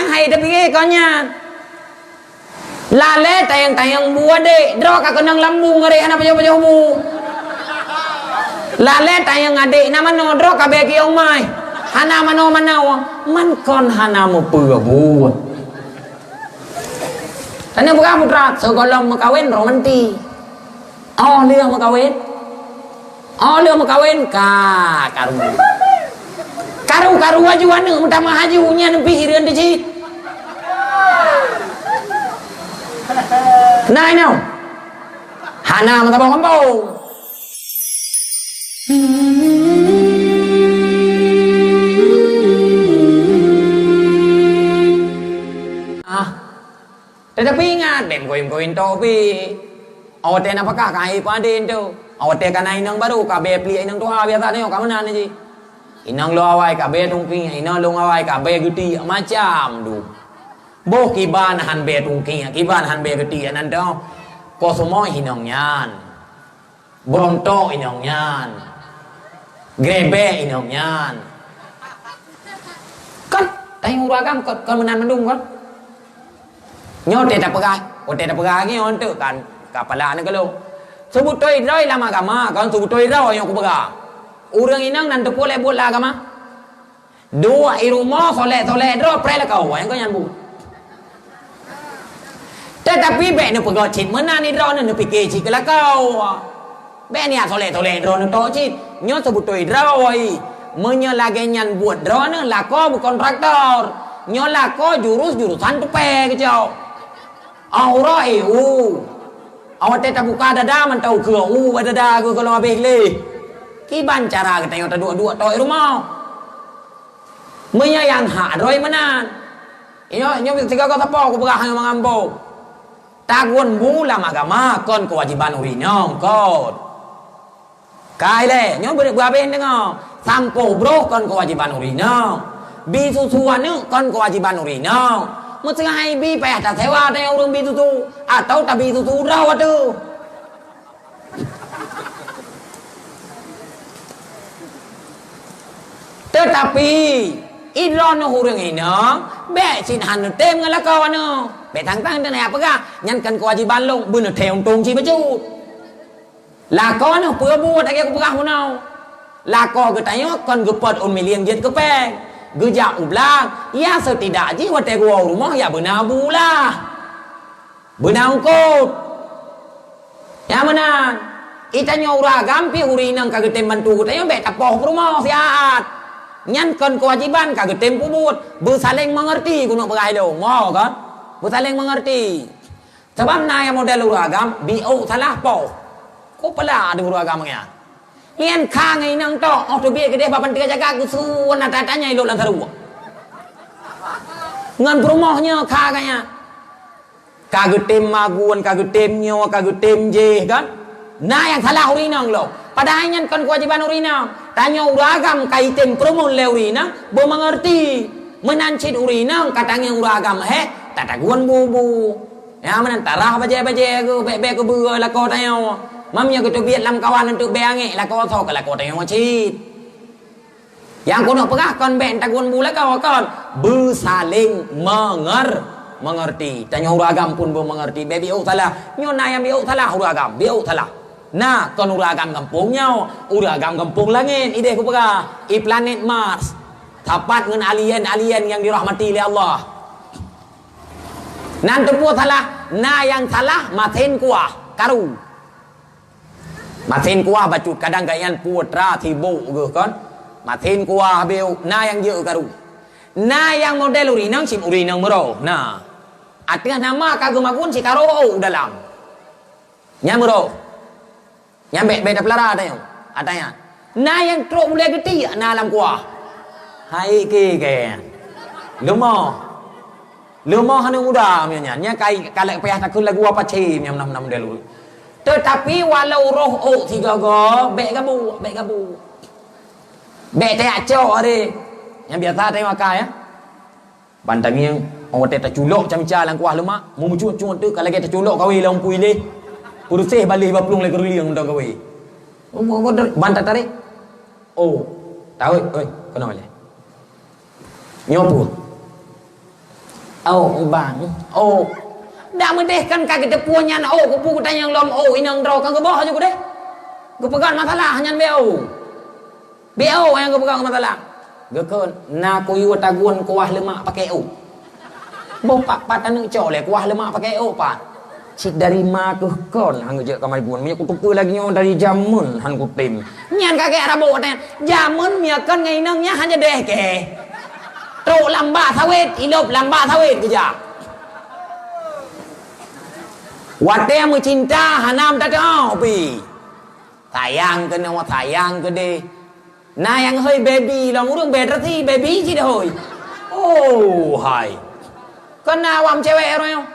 yang hai tapi konya lale tayang buah deh draw kakenang lambung ngare anak pajo mu lale tayang adik nama no draw kabe kiong mai hana mano man kon hana mu buat tanya bukan putra sekolong makawin romanti oh liang makawin karu aja wana utama haji unya nempi hirian di sini nah ini hana mata bawang bau tetapi ingat dem koin topi awate apakah kai padin tu awate kana inang baru kabe pli inang tua biasa ni kamu nana ji inang lo awai kabe tungking inang lo awai kabe geti macam tu bo kiban han be tungking kiban han be geti anan tu ko semua inang nyan bronto inang nyan grebe inang nyan kan tayung ragam kan menan mendung kan nyote tak pegai ni untuk kan kapala ni kalau sebut toi roi lama agama kan sebut toi roi yang aku pegang orang inang nan tu boleh buat agama dua irumah soleh ro pre la kau yang kau yang bu tetapi be ni pegang cit mana ni ro ni fikir cit la kau be ni soleh ro ni to cit nyot sebut toi roi menyalage nyan buat ro ni la kau bukan kontraktor nyola kau jurusan tu pe ke jauh aura awak tak buka dada man tahu ke dada ke kalau habis le kiban cara kita yang dua toy rumah menyayang hak roi mana nyo tiga kata apa aku berah yang mengambo tagun mula agama kon kewajiban urinong kon kai le nyo berhabis dengar sampo bro kon kewajiban urinong bi susuan ni kon kewajiban urinong mesti hai bi payah tak sewa ada yang urung bi susu atau tak bi susu rawat tu tetapi idron urung ini be sin han tem ngala kawan be tang-tang dan apa kah nyankan kewajiban long bener theong tung chi baju la ko no pua bu tak aku pegah munau la ko ke tayo kon gepot on miliang jet ke peng gejak ublang ya setidak ji wate gua rumah ya benar bulah benar kot ya mana itanya uragam pi urinang kagetem bantu tayo be tapoh rumah siat nyan kon kewajiban kagetem pubut bersaling mengerti kuno pegai lo ngo kan bersaling mengerti sebab na yang model uragam bio salah po ko pala ada uragam nya Ian kang ai nang to auto biar gede bapan tiga jaga ku suan tatanya ilok lang taru ngan rumahnya kaganya kagetem maguan kagetem nyo kagetem je kan nah yang salah urinang lo padahal nyan kan kewajiban urinang tanya uragam kaitem promun le urinang bo mengerti menancit urinang katanya uragam tataguan bubu ya menantarah baje ku be ku beur la ko tayo mamnya ke tu biat lam kawan untuk beange la ko thok la ko tayong cit yang kuno pegah kon ben tagun bula kau kon bersaling mengerti tanya uragam pun bo mengerti be biu salah nyona yang biu salah uragam biu salah nah kon uragam kampungnya uragam kampung langit ide ku pegah i planet Mars tapat dengan alien yang dirahmati oleh Allah nanti pun salah nah yang salah maten kuah karu matin kuah bacut kadang gayan putra tibu ke kan matin kuah beu na yang je karu na yang model urinang sim urinang mero nah artinya nama kagemagun si karo dalam nyamero nyambe beda pelara ada yang adanya na yang truk mulai geti na alam kuah hai ke lumo hanu muda mianya nya kai kalek payah takun lagu apa cim yang nam model tetapi walau roh tiga go be gabu be teh aco ade yang biasa tengok makan ya bantang yang orang tak culok macam-macam lang kuah lemak mu mucut tu kalau kita culok kawi lang pui le kurusih balik baplung le keruliang undang kawi bantang tarik tahu oi kenapa le nyopu Oh bang, oh. Dah mendehkan kaki tepunya oh kupu kutanya yang lom oh inang draw kan kebawah juga deh. Kepegang masalah hanya beo. Beo yang kepegang masalah. Gekon na kuyu taguan kuah lemak pakai o. Bopak patan cole kuah lemak pakai o pat. Cik dari ma ke kon hang je kamai buan minyak kutu lagi nyon dari jamun han kutim. Nyan kakek rabo katanya jamun miakan ngai nangnya hanya deh ke. Truk lambat sawit, ilop lambat sawit kerja. Wate yang mencinta hanam tak tahu pi. Sayang ke nama sayang ke deh. Nah yang hơi baby là muốn bẹt thì baby gì thôi. Oh hai. Con nào làm cewek rồi không?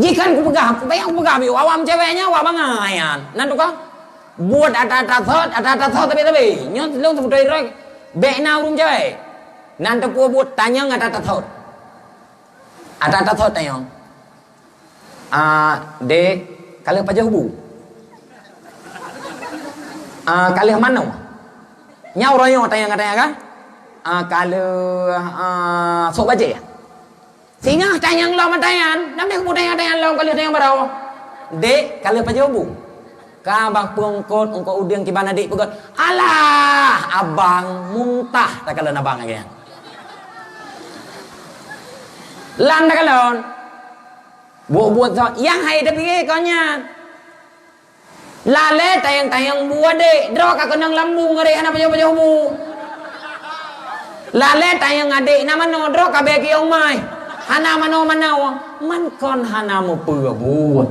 Jika aku pegang iu awam ceweknya awam ngayan. Nanti kau buat ada thot tapi nyot long tu dari roy. Bek nào rum cewek. Nanti aku buat tanya ada thot. Ada thot tanya. Dek kalian apa hubu? Kalian mana? Nyau royo tanya kan? Kalau sok baca ya. Sehingga tanya yang lama tanya, namanya aku tanya lo kalian tanya berapa? Dek kalian apa hubu? Kabang pengkot engkau udiang kibana dek pegot. Alah abang muntah tak kalian abang lagi. Lan tak kalian. Buat yang hai tapi konya. Lale tayang buat dek, draw ka kenang lambung ngare ana pajo hubu. Lale tayang adik nama no draw ka beki ong mai. Hana mano man kon hana mo buat.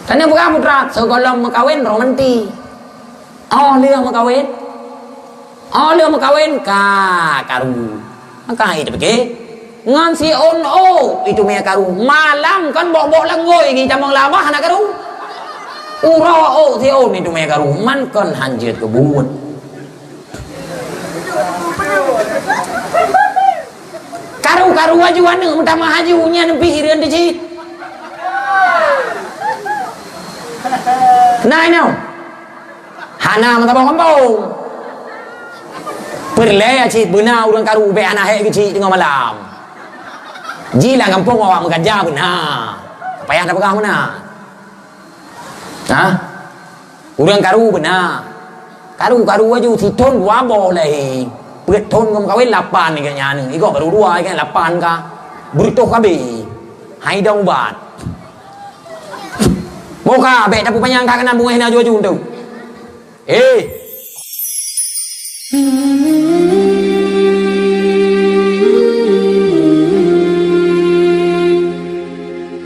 Tanya buka putra, sekolong makawin romanti. Oh liang makawin karu. Maka itu beki. Ngan si on itu mea karu. Malam kan bok langgoy gi camang lama hana karu. Uro si on itu mea karu. Man kon hanjit ke buat. Karu ajuan ni utama hajunya nempi hirian di cik. Nah ini hana mentabang kampung. Perlaya cik benar orang karu be anak hek cik tengah malam. Jilang kampung awak mengajar benar. Payah dah pegang benar. Orang karu benar. Karu aju siton gua boleh. Berat thon kau kawin 8 ni kayaknya ni. Iko baru 2 kan 8 ka. Berituh kabe. Hai dong bat. Boka be tapi panjang ka kanan bunga hina ju tu.